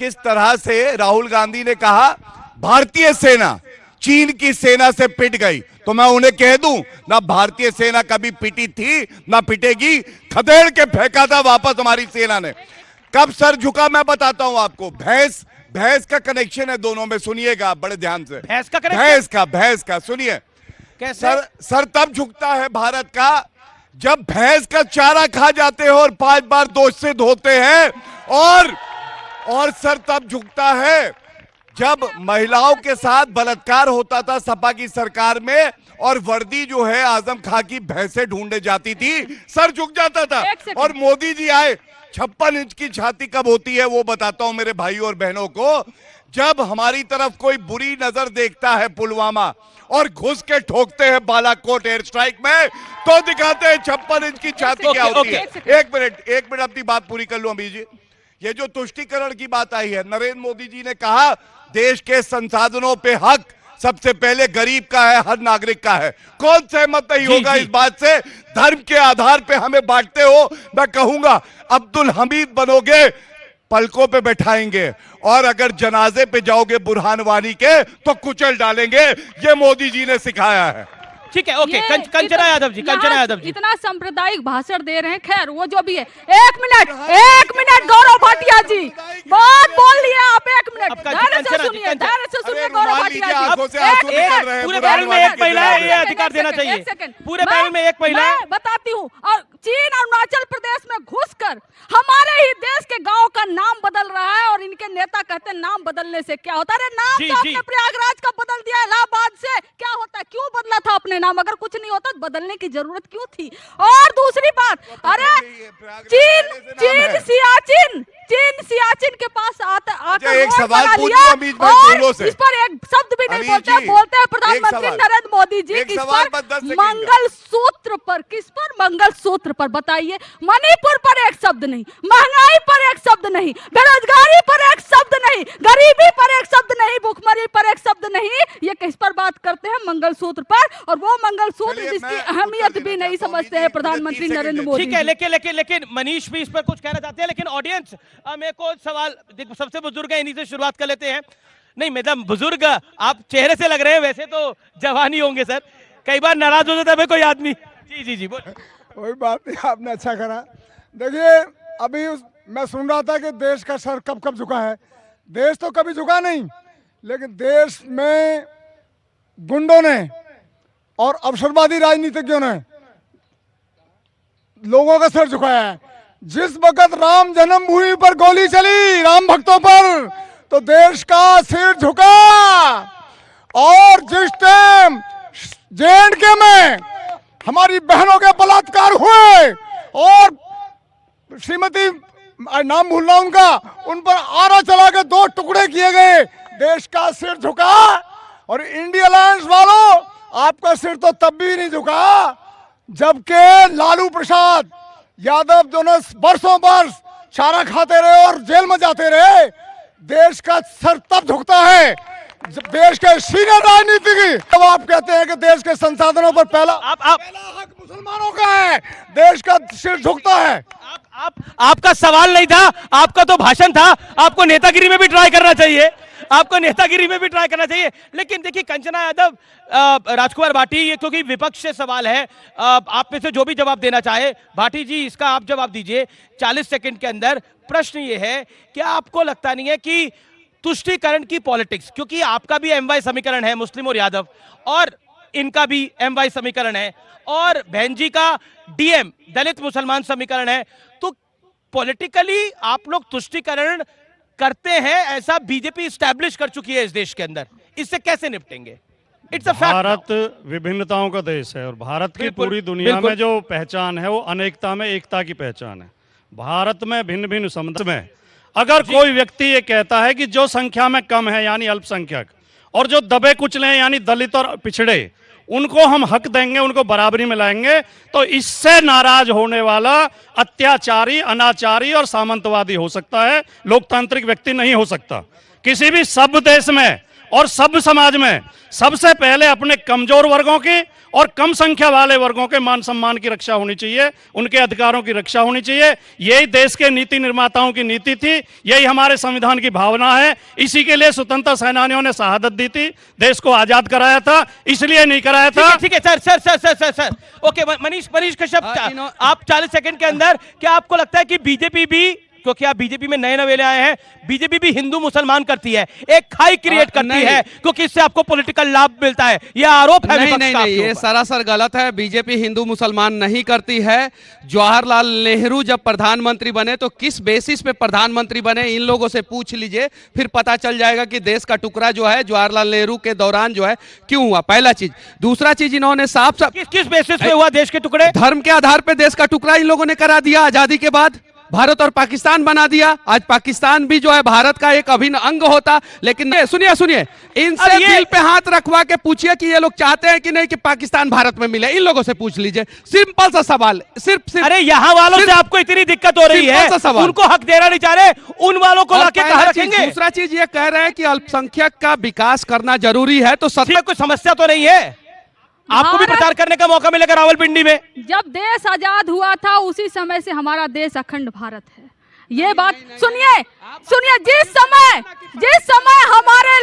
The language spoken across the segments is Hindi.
किस तरह से राहुल गांधी ने कहा भारतीय सेना चीन की सेना से पिट गई, तो मैं उन्हें कह दूं ना भारतीय सेना कभी पिटी थी ना पिटेगी, खदेड़ के फेंका था वापस हमारी सेना ने। कब सर झुका मैं बताता हूं आपको। भैंस भैंस का कनेक्शन है दोनों में, सुनिएगा बड़े ध्यान से। भैंस का सुनिए। सर तब झुकता है भारत का जब भैंस का चारा खा जाते हो और 5 बार दोष से धोते हैं, और सर तब झुकता है जब महिलाओं के साथ बलात्कार होता था सपा की सरकार में और वर्दी जो है आजम खां की भैंसे ढूंढने जाती थी, सर झुक जाता था। और मोदी जी आए, 56 इंच की छाती कब होती है वो बताता हूं मेरे भाइयों और बहनों को। जब हमारी तरफ कोई बुरी नजर देखता है पुलवामा और घुस के ठोकते हैं बालाकोट एयर स्ट्राइक में, तो दिखाते हैं 56 इंच की छाती क्या होती है। एक मिनट अपनी बात पूरी कर लूं अभी जी। ये जो तुष्टीकरण की बात आई है, नरेंद्र मोदी जी ने कहा देश के संसाधनों पे हक सबसे पहले गरीब का है, हर नागरिक का है। कौन सहमत नहीं होगा इस बात से? धर्म के आधार पे हमें बांटते हो। मैं कहूंगा अब्दुल हमीद बनोगे पलकों पे बैठाएंगे, और अगर जनाजे पे जाओगे बुरहान वानी के तो कुचल डालेंगे। ये मोदी जी ने सिखाया है। ठीक है, ओके। कंचना यादव जी, इतना सांप्रदायिक भाषण दे रहे हैं, खैर वो जो भी है। एक मिनट गौरव भाटिया जी, बहुत बोल लिए आप। एक मिनट धैर्य से सुनिए गौरव भाटिया जी। पूरे पैनल में एक महिला है, ये अधिकार देना चाहिए। पूरे पैनल में एक महिला है। बताती हूँ। और चीन अरुणाचल प्रदेश में घुसकर हमारे ही देश के गांव का नाम बदल रहा है, और इनके नेता कहते हैं नाम बदलने से क्या होता है। अरे नाम तो आपने प्रयागराज का बदल दिया, इलाहाबाद से क्या होता है? क्यों बदला था अपने नाम? अगर कुछ नहीं होता तो बदलने की जरूरत क्यों थी? और दूसरी बात, अरे चीन सियाचिन के पास आकर एक सवाल इस पर एक शब्द भी नहीं बोलते हैं प्रधानमंत्री नरेंद्र मोदी जी। किस पर? मंगलसूत्र पर। किस पर? मंगलसूत्र पर। बताइए, मणिपुर पर एक शब्द नहीं, महंगाई पर एक शब्द नहीं, बेरोजगारी पर एक शब्द नहीं, गरीबी पर एक शब्द नहीं, भुखमरी पर एक शब्द नहीं। ये किस पर बात करते हैं? मंगलसूत्र पर। और वो मंगलसूत्र जिसकी अहमियत भी नहीं समझते हैं प्रधानमंत्री नरेंद्र मोदी। ठीक है, लेकिन मनीष भी इस पर कुछ कहना चाहते हैं। लेकिन ऑडियंस मेरे को सवाल, सबसे बुजुर्ग है, इन्हीं से शुरुआत कर लेते हैं। नहीं मैडम, बुजुर्ग आप चेहरे से लग रहे हैं, वैसे तो जवान ही होंगे सर। कई बार नाराज हो जाता है कोई आदमी। जी बोल। कोई बात नहीं, आपने अच्छा करा। देखिए, अभी मैं सुन रहा था कि देश का सर कब झुका है। देश तो कभी झुका नहीं, लेकिन देश में गुंडों ने और अवसरवादी राजनीतिज्ञों ने लोगों का सर झुकाया है। जिस वक्त राम जन्मभूमि पर गोली चली राम भक्तों पर, तो देश का सिर झुका। और जिस टाइम जे.एंड.के में हमारी बहनों के बलात्कार हुए और श्रीमती, नाम भूल रहा उनका, उन पर आरा चला के 2 टुकड़े किए गए, देश का सिर झुका। और इंडिया अलायंस वालों, आपका सिर तो तब भी नहीं झुका जबकि लालू प्रसाद यादव जो ने बरसों बरस चारा खाते रहे और जेल में जाते रहे। देश का सर तब झुकता है जब देश के सीनियर राजनीतिज्ञ, तब आप कहते हैं कि देश के संसाधनों पर पहला हक मुसलमानों का है, देश का सिर झुकता है। आपका सवाल नहीं था, आपका तो भाषण था। आपको नेतागिरी में भी ट्राई करना चाहिए, लेकिन देखिए कंचना यादव, राजकुमार भाटी, ये क्योंकि विपक्ष से सवाल है, आप में से जो भी जवाब देना चाहे, भाटी जी इसका आप जवाब दीजिए 40 सेकंड के अंदर। प्रश्न ये है, क्या आपको लगता नहीं है कि तुष्टीकरण की पॉलिटिक्स, क्योंकि आपका भी एमवाई समीकरण है, मुस्लिम और यादव, और इनका भी एमवाई समीकरण है, और बहन जी का डीएम दलित मुसलमान समीकरण है, तो पॉलिटिकली आप लोग तुष्टीकरण करते हैं, ऐसा बीजेपी एस्टैब्लिश कर चुकी है इस देश के अंदर। इससे कैसे निपटेंगे? It's a fact. भारत विभिन्नताओं का देश है, और भारत की पूरी दुनिया में जो पहचान है वो अनेकता में एकता की पहचान है। भारत में भिन्न भिन्न समुदाय में अगर कोई व्यक्ति ये कहता है कि जो संख्या में कम है यानी अल्पसंख्यक, और जो दबे कुचले हैं यानी दलित और पिछड़े, उनको हम हक देंगे, उनको बराबरी में लाएंगे, तो इससे नाराज होने वाला अत्याचारी, अनाचारी और सामंतवादी हो सकता है, लोकतांत्रिक व्यक्ति नहीं हो सकता। किसी भी सभ्य देश में और सब समाज में सबसे पहले अपने कमजोर वर्गों की और कम संख्या वाले वर्गों के मान सम्मान की रक्षा होनी चाहिए, उनके अधिकारों की रक्षा होनी चाहिए। यही देश के नीति निर्माताओं की नीति थी, यही हमारे संविधान की भावना है। इसी के लिए स्वतंत्रता सेनानियों ने शहादत दी थी, देश को आजाद कराया था, इसलिए नहीं कराया था। ठीक है सर। ओके मनीष कश्यप, आप 40 सेकंड के अंदर, क्या आपको लगता है कि बीजेपी भी, क्योंकि आप बीजेपी में नए नवेले आए हैं, बीजेपी भी हिंदू मुसलमान करती है, एक खाई क्रिएट करती है, क्योंकि इससे आपको पॉलिटिकल लाभ मिलता है, यह आरोप है? नहीं, ये सरासर गलत है। बीजेपी हिंदू मुसलमान नहीं करती है। जवाहरलाल नेहरू जब प्रधानमंत्री बने तो किस बेसिस पे प्रधानमंत्री बने, इन लोगों से पूछ लीजिए, फिर पता चल जाएगा कि देश का टुकड़ा जो है जवाहरलाल नेहरू के दौरान जो है क्यों हुआ। पहला चीज। दूसरा चीज, इन्होंने साफ किस बेसिस पे हुआ देश के टुकड़े? धर्म के आधार पे देश का टुकड़ा इन लोगों ने करा दिया। आजादी के बाद भारत और पाकिस्तान बना दिया। आज पाकिस्तान भी जो है भारत का एक अभिन्न अंग होता। लेकिन सुनिए, इनसे दिल पे हाथ रखवा के पूछिए कि ये लोग चाहते हैं कि नहीं कि पाकिस्तान भारत में मिले। इन लोगों से पूछ लीजिए, सिंपल सा सवाल। सिर्फ अरे यहाँ वालों से आपको इतनी दिक्कत हो रही है, उनको हक देना नहीं चाह रहे, उन वालों को लाके कहाँ रखेंगे? दूसरा चीज ये कह रहे हैं कि अल्पसंख्यक का विकास करना जरूरी है, तो सत्ता कोई समस्या तो नहीं है? आपको भी प्रचार करने का मौका मिलेगा रावलपिंडी में। जब देश आजाद हुआ था उसी समय से हमारा देश अखंड भारत है। ये बात सुनिए, जिस समय हमारे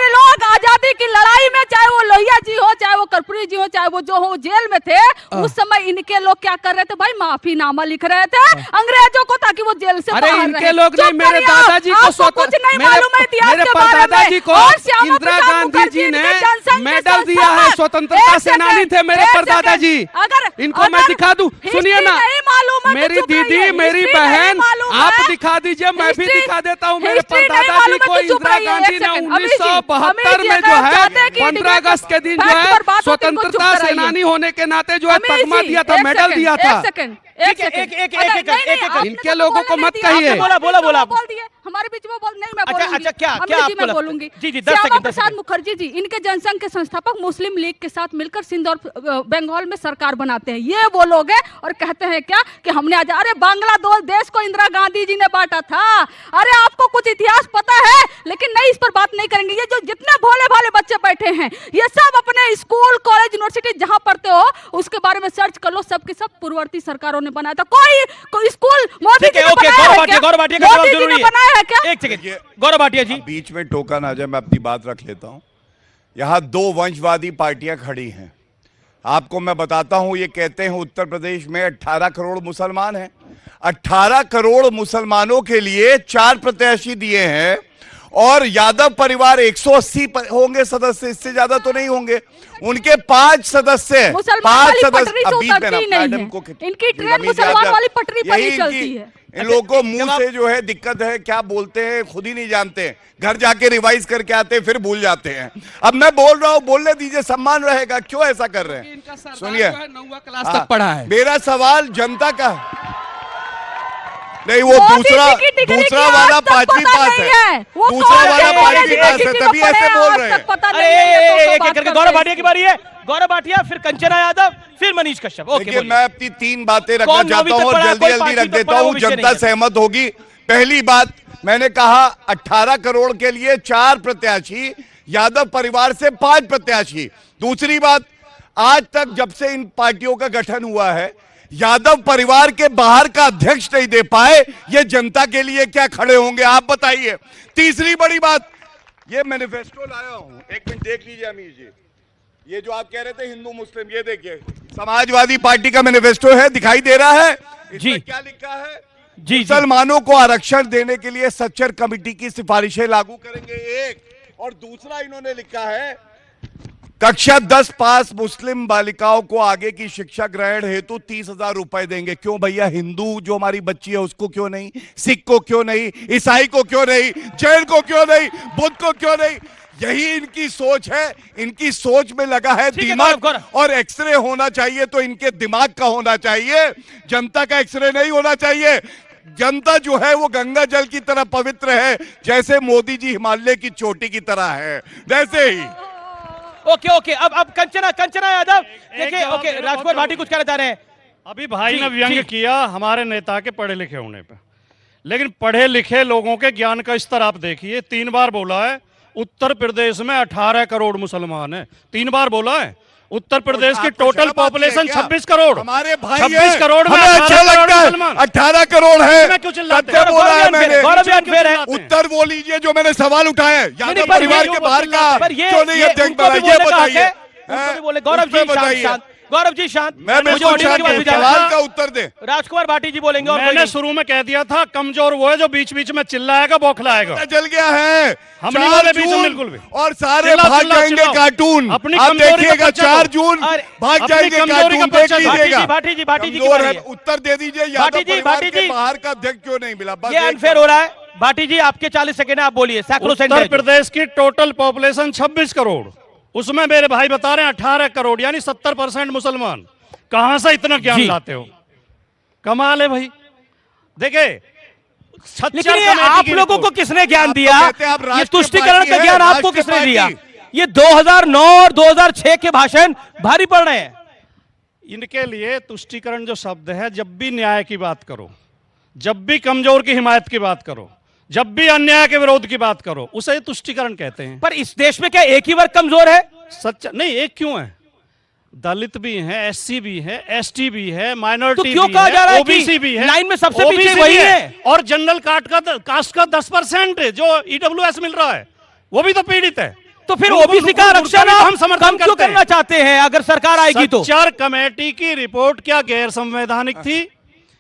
लोग आजादी की लड़ाई में, चाहे वो लोहिया जी हो, चाहे वो कर्पूरी जी हो, चाहे वो जो हो जेल में थे, उस समय इनके लोग क्या कर रहे थे भाई? माफीनामा लिख रहे थे अंग्रेजों को, ताकि वो जेल से बाहर रहे। इनके लोग नहीं, मेरे दादाजी को कुछ नहीं मालूम है इतिहास के बारे में। परदादाजी को इंदिरा गांधी जी ने मेडल दिया है, स्वतंत्रता सेनानी थे मेरे परदादाजी। इनको मैं दिखा दूं, सुनिए ना, मेरी दीदी, मेरी बहन, आप दिखा दीजिए, मैं भी दिखा देता हूँ। मेरे परदादाजी को इंदिरा गांधी ने 1972 में जो है 15 अगस्त के दिन जो है स्वतंत्रता सेनानी होने के नाते जो है तगमा दिया था, मेडल दिया था। एक इनके लोगों को मत कहिए। बोला हमारे बीच में बोल नहीं, मैं अच्छा क्या आपको मैं बोलूंगी। जी 10 प्रसाद मुखर्जी जी, इनके जनसंघ के संस्थापक मुस्लिम लीग के साथ मिलकर सिंध और बंगाल में सरकार बनाते हैं। ये वो लोग हैं और कहते हैं क्या कि हमने आज, अरे बांग्लादेश को इंदिरा गांधी जी ने बांटा था। अरे आपको कुछ इतिहास पता है, लेकिन नहीं, इस पर बात नहीं करेंगे। ये जो जितने भोले भाले बच्चे बैठे हैं, ये सब अपने स्कूल, कॉलेज, यूनिवर्सिटी जहां पढ़ते हो उसके बारे में सर्च कर लो। सबके सब पूर्ववर्ती सरकारों ने बनाया था। कोई स्कूल मोदी जी ने बनाया है क्या? एक सेकंड गौरव भाटिया जी, बीच में टोका ना जाए, मैं अपनी बात रख लेता हूं। यहां 2 वंशवादी पार्टियां खड़ी हैं। आपको मैं बताता हूं, ये कहते हैं उत्तर प्रदेश में 18 करोड़ मुसलमान हैं। 18 करोड़ मुसलमानों के लिए 4 प्रत्याशी दिए हैं और यादव परिवार 180 होंगे सदस्य, इससे ज्यादा तो नहीं होंगे। उनके 5 सदस्य हैं, 5 सदस्य। इनकी ट्रेन मुसलमान वाली पटरी पर ही चलती है। इन लोगों को मुंह से जो है दिक्कत है, क्या बोलते हैं खुद ही नहीं जानते, घर जाके रिवाइज करके आते हैं, फिर भूल जाते हैं। अब मैं बोल रहा हूँ, बोलने दीजिए, सम्मान रहेगा। क्यों ऐसा कर रहे हैं? सुनिए, 9वीं क्लास तक पढ़ा है। मेरा सवाल जनता का नहीं, वो दूसरा वाला 5वीं पास है, दूसरा वाला 5वीं पास है, तभी ऐसे बोल रहे हैं। गौरव भाटिया की बारी है। गौरव भाटिया, फिर कंचना यादव, फिर मनीष कश्यप। देखिए, मैं अपनी 3 बातें रखना चाहता हूं और जल्दी रख देता हूं, जनता सहमत होगी। पहली बात, मैंने कहा 18 करोड़ के लिए 4 प्रत्याशी, यादव परिवार से 5 प्रत्याशी। दूसरी बात, आज तक जब से इन पार्टियों का गठन हुआ है, यादव परिवार के बाहर का अध्यक्ष नहीं दे पाए। ये जनता के लिए क्या खड़े होंगे, आप बताइए। तीसरी बड़ी बात, ये मैनिफेस्टो लाया हूं, 1 मिनट देख लीजिए अमीर जी। ये जो आप कह रहे थे हिंदू मुस्लिम, ये देखिए, समाजवादी पार्टी का मैनिफेस्टो है, दिखाई दे रहा है। इसमें क्या लिखा है? मुसलमानों को आरक्षण देने के लिए सच्चर कमेटी की सिफारिशें लागू करेंगे, एक। और दूसरा इन्होंने लिखा है, कक्षा 10 पास मुस्लिम बालिकाओं को आगे की शिक्षा ग्रहण हेतु 30,000 रुपए देंगे। क्यों भैया? हिंदू जो हमारी बच्ची है उसको क्यों नहीं, सिख को क्यों नहीं, ईसाई को क्यों नहीं, जैन को क्यों नहीं, बुद्ध को क्यों नहीं? यही इनकी सोच है। इनकी सोच में लगा है दिमाग, और एक्सरे होना चाहिए तो इनके दिमाग का होना चाहिए, जनता का एक्सरे नहीं होना चाहिए। जनता जो है वो गंगा जल की तरह पवित्र है, जैसे मोदी जी हिमालय की चोटी की तरह है, वैसे ही। ओके अब कंचना यादव, देखिए, ओके, राजकुमार भाटी कुछ कहना चाह रहे हैं। अभी भाई ने व्यंग किया हमारे नेता के पढ़े लिखे होने पे, लेकिन पढ़े लिखे लोगों के ज्ञान का स्तर आप देखिए। 3 बार बोला है, उत्तर प्रदेश में 18 करोड़ मुसलमान हैं। 3 बार बोला है। उत्तर प्रदेश की टोटल पॉपुलेशन 26 करोड़। हमारे भाई 26 करोड़ में हमें अच्छा लगता है 18 करोड़ है। क्यों चिल्लाते सत्य बोला है मैंने। उत्तर वो लीजिए जो मैंने सवाल उठाया है। यादव परिवार के बाहर का क्यों नहीं अध्यक्ष बना, ये बताइए। गौरव जी शांत, गौरव जी शांत। मैं बिल्कुल शांत हूं, सवाल का उत्तर दे। राजकुमार भाटी जी बोलेंगे। और मैंने शुरू में कह दिया था कमजोर वो है जो बीच बीच में चिल्लाएगा, बौखलाएगा। जल गया है हम नहीं बोले बीच में बिल्कुल भी। और सारे भाग जाएंगे कार्टून। अपनी आप कमजोरी देखिएगा का 4 जून भाग जाएंगे कार्टून, देख लीजिएगा। भाटी जी कमजोर है, उत्तर दे दीजिए। यादव परिवार के बाहर का अध्यक्ष क्यों नहीं मिला? ये अनफेयर हो रहा है। भाटी जी आपके 40 सेकंड है, आप बोलिए। उत्तर प्रदेश की टोटल पॉपुलेशन 26 करोड़, उसमें मेरे भाई बता रहे हैं 18 करोड़, यानी 70% मुसलमान। कहां से इतना ज्ञान लाते हो? कमाल है भाई। देखिए, लेकिन ये आप लोगों को किसने ज्ञान दिया? ये तुष्टिकरण का ज्ञान आपको किसने दिया? ये 2009 और 2006 के भाषण भारी पड़ रहे हैं। इनके लिए तुष्टिकरण जो शब्द है, जब भी न्याय की बात करो, जब भी कमजोर की हिमायत की बात करो, जब भी अन्याय के विरोध की बात करो, उसे तुष्टिकरण कहते हैं। पर इस देश में क्या एक ही वर्ग कमजोर है? सच्चा नहीं, एक क्यों है? दलित भी है, एससी भी है, एसटी भी है, माइनॉरिटी तो क्यों कहा जा रहा है ओबीसी भी है, लाइन में सबसे पीछे वही है। और जनरल कास्ट का 10% जो ईडब्ल्यूएस मिल रहा है, वो भी तो पीड़ित है। तो फिर ओबीसी का आरक्षण हम समर्थन क्यों करना चाहते हैं अगर सरकार आएगी तो? सच्चर कमेटी की रिपोर्ट क्या गैर संवैधानिक थी?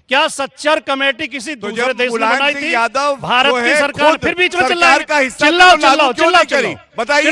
क्या सच्चर कमेटी किसी दूसरे देश में बनाई थी? भारत की सरकार फिर बीच में चिल्लाओ, बताइए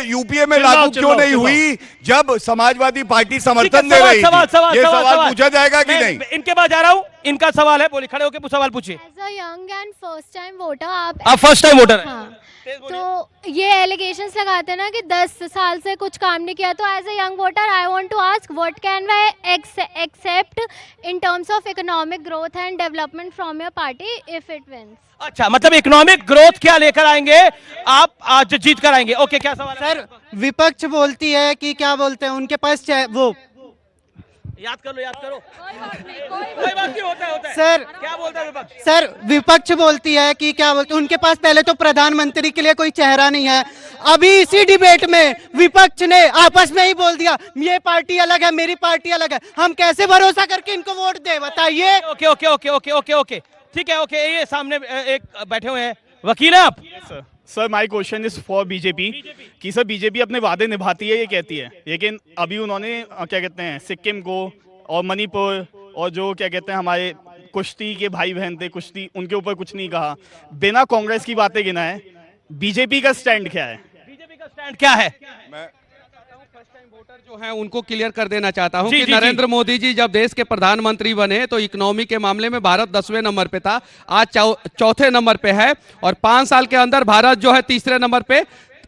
यूपीए में लागू क्यों नहीं हुई जब समाजवादी पार्टी समर्थन दे रही थी? ये सवाल पूछा जाएगा कि नहीं? इनके पास जा रहा हूँ, इनका सवाल है, बोलिए, खड़े होकर सवाल पूछिए। As a young and first time voter आप फर्स्ट टाइम वोटर हैं। हाँ, तो ये एलिगेशंस लगाते हैं ना कि 10 साल से कुछ काम नहीं किया। तो as a young voter I want to ask what can we accept in terms of economic growth and development from your party if it wins? अच्छा, मतलब इकोनॉमिक ग्रोथ क्या लेकर आएंगे आप आज जीत कर आएंगे? ओके, क्या सवाल है? सर, विपक्ष बोलती है कि क्या बोलते हैं उनके पास वो याद कर लो। कोई बात नहीं, होता है। सर, क्या बोलता है विपक्ष? सर, विपक्ष बोलती है कि क्या बोलते हैं उनके पास पहले तो प्रधानमंत्री के लिए कोई चेहरा नहीं है। अभी इसी डिबेट में विपक्ष ने आपस में ही बोल दिया ये पार्टी अलग है, मेरी पार्टी अलग है। हम कैसे भरोसा करके इनको वोट दे, बताइए? ओके, ठीक है। ओके, ये सामने एक बैठे हुए हैं, वकील हैं आप? Sir my question is for BJP कि सर बीजेपी अपने वादे निभाती है, ये कहती है, लेकिन अभी उन्होंने क्या कहते हैं सिक्किम को और मणिपुर और जो क्या कहते हैं हमारे कुश्ती के भाई बहन थे कुश्ती, उनके ऊपर कुछ नहीं कहा। बिना कांग्रेस की बातें गिनाए बीजेपी का स्टैंड क्या है? बीजेपी का स्टैंड क्या है? वोटर जो है उनको क्लियर कर देना चाहता हूं कि नरेंद्र मोदी जी जब देश के प्रधानमंत्री बने तो इकोनॉमी के मामले में भारत 10वें नंबर पे था, आज चौथे नंबर पे है। और 5 साल के अंदर भारत जो है तीसरे नंबर पे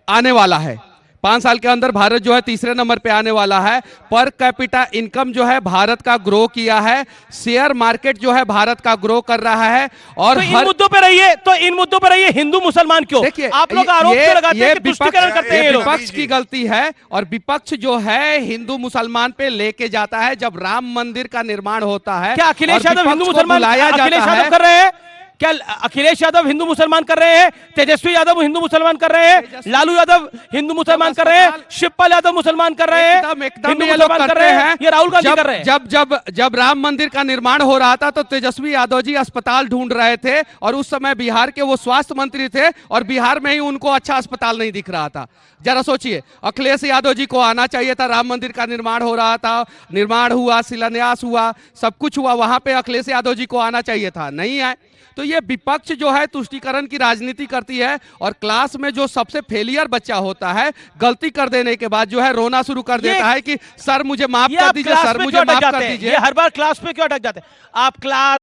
आने वाला है। 5 साल के अंदर भारत जो है तीसरे नंबर पे आने वाला है। पर कैपिटा इनकम जो है भारत का ग्रो किया है, शेयर मार्केट जो है भारत का ग्रो कर रहा है। और तो इन मुद्दों पे रहिए, हिंदू मुसलमान क्यों? देखिए, आप लोग आरोप क्यों लगाते हैं कि तुष्टिकरण करते हैं ये लोग? विपक्ष की गलती है। और विपक्ष जो है हिंदू मुसलमान पे लेके जाता है। जब राम मंदिर का निर्माण होता है, क्या अखिलेश यादव हिंदू मुसलमान कर रहे हैं? क्या अखिलेश यादव हिंदू मुसलमान कर रहे हैं? तेजस्वी यादव हिंदू मुसलमान कर रहे हैं? लालू यादव हिंदू मुसलमान कर रहे हैं? शिवपाल यादव मुसलमान कर रहे हैं? एकदम ये लोग करते हैं। ये राहुल गांधी कर रहे हैं। जब राम मंदिर का निर्माण हो रहा था तो तेजस्वी यादव जी अस्पताल ढूंढ रहे थे और उस समय बिहार के वो स्वास्थ्य मंत्री थे और बिहार में ही उनको अच्छा अस्पताल नहीं दिख रहा था। जरा सोचिए, अखिलेश यादव जी को आना चाहिए था। राम मंदिर का निर्माण हो रहा था, निर्माण हुआ, शिलान्यास हुआ, सब कुछ हुआ, वहां पे अखिलेश यादव जी को आना चाहिए था, नहीं आए। तो ये विपक्ष जो है तुष्टिकरण की राजनीति करती है। और क्लास में जो सबसे फेलियर बच्चा होता है, गलती कर देने के बाद जो है रोना शुरू कर देता है कि सर मुझे माफ कर दीजिए, सर मुझे माफ कर दीजिए। हर बार क्लास पे क्यों अटक जाते हैं आप? क्लास